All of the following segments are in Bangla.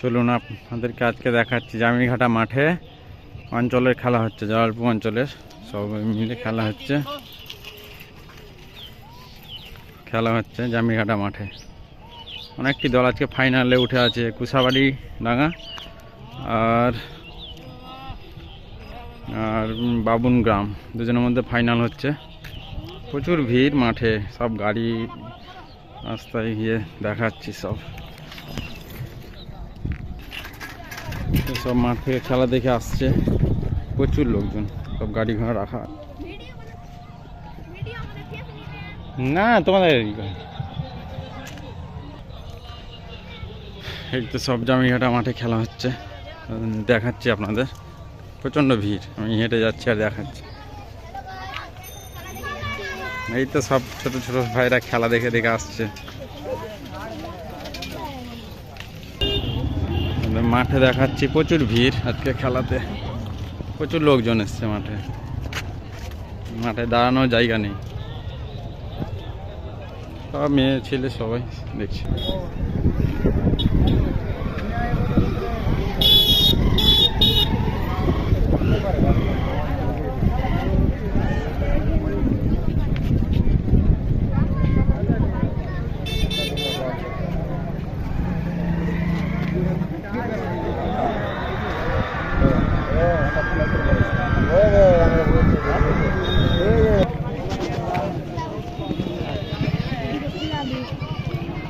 চলুন আপনাদেরকে আজকে দেখাচ্ছি জামিঘাটা মাঠে অঞ্চলের খেলা হচ্ছে, জলালপুর অঞ্চলের সব মিলে খেলা হচ্ছে জামিঘাটা মাঠে। অনেকটি দল আজকে ফাইনালে উঠে আছে, কুসাবাড়ি ডাঙ্গা আর বাবুন গ্রাম, দুজনের মধ্যে ফাইনাল হচ্ছে। প্রচুর ভিড় মাঠে, সব গাড়ি রাস্তায় গিয়ে দেখাচ্ছি। সব মাঠ থেকে খেলা দেখে আসছে, প্রচুর লোকজন, সব গাড়ি ঘোড়া রাখা। না তোমাদের এই তো সব জামিঘাটা মাঠে খেলা হচ্ছে, দেখাচ্ছি আপনাদের। প্রচণ্ড ভিড়, আমি হেঁটে যাচ্ছি আর দেখাচ্ছি। এই তো সব ছোট ছোট ভাইরা খেলা দেখে দেখে আসছে। মাঠে দেখাচ্ছি প্রচুর ভিড় আজকে খেলাতে, প্রচুর লোকজন এসছে মাঠে দাঁড়ানোর জায়গা নেই, সব মেয়ে ছেলে সবাই দেখছে।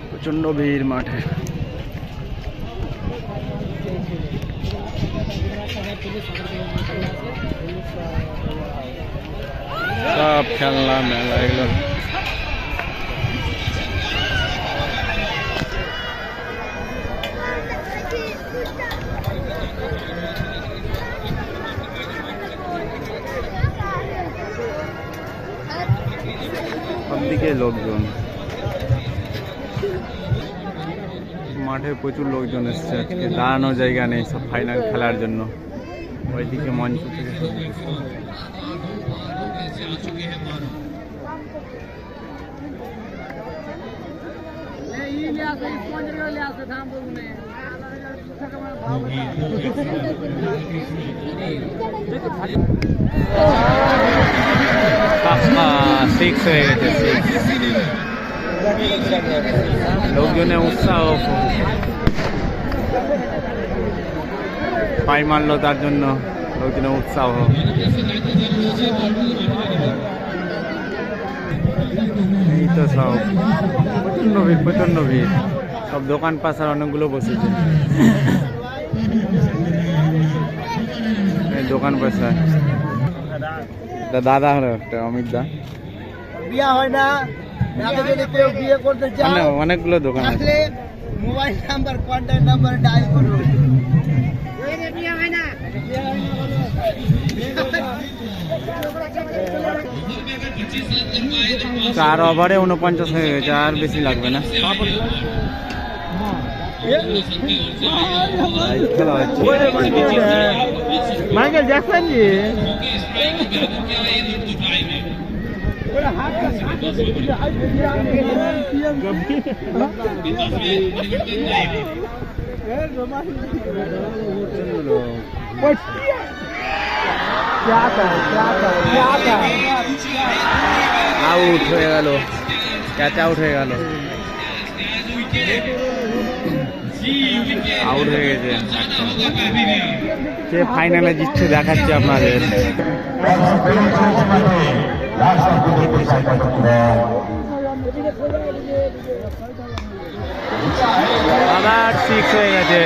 প্রচন্ড ভিড় মাঠে। সব খেলনা মেলা এগুলো সবদিকে লোকজন, মাঠে প্রচুর লোকজন এসছে আজকে, দাঁড়ানোর জায়গা নেই, সব ফাইনাল খেলার জন্য। ওইদিকে মঞ্চ থেকে সিক্স হয়ে গেছে, লোকজনের উৎসাহ, পাই মারলো তার জন্য লোকজনের উৎসাহ। এই তো সব প্রচন্ড ভিড়, সব দোকান পাশার অনেকগুলো বসেছে দোকান পাশায়। দাদা হলো একটা অমিত দা, বিয়ে হয় না, বিয়ে করতে চান অনেকগুলো দোকান আছে, mobile number contact number dial করুন। চার ওভারে 49 হয়ে গেছে, আর বেশি লাগবে না। মাইকেল জ্যাকসন জি আউট হয়ে গেল, ক্যাচ আউট হয়ে গেল, আউট হয়ে গেছে। সে ফাইনালে জিতছে দেখাচ্ছে আপনাদের। আবার সিক্স হয়ে গেছে,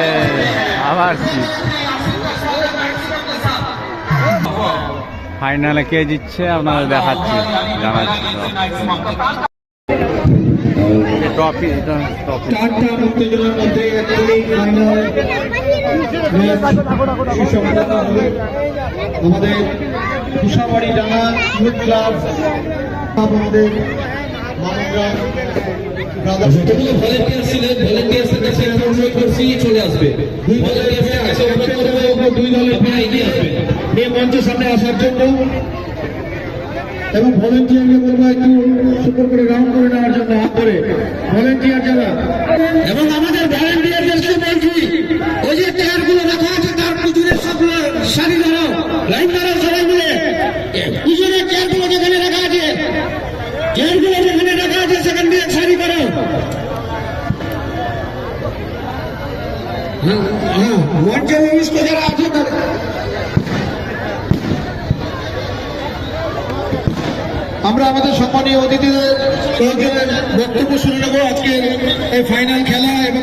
আবার সিক্স। ফাইনালে কে জিতছে আপনাদের দেখাচ্ছি, জানাচ্ছি। ট্রফি আমাদের কুসাবাড়ি ডাঙ্গা ইউথ ক্লাব, আমাদের চলে আসবে দুই দলের মঞ্চের সামনে আসার জন্য, এবং ভলেন্টিয়ারকে বলবো একটু সুন্দর করে রাউন্ড করে নেওয়ার জন্য হাত ধরে ভলেন্টিয়ার যারা, এবং আমাদের ভলেন্টিয়ারদেরকে বলছি হ্যাঁ, মঞ্চে অভিষ্ট যারা আছে তারা আমরা আমাদের সম্মানীয় অতিথিদের বক্তব্য শুনে নেব আজকে এই ফাইনাল খেলা এবং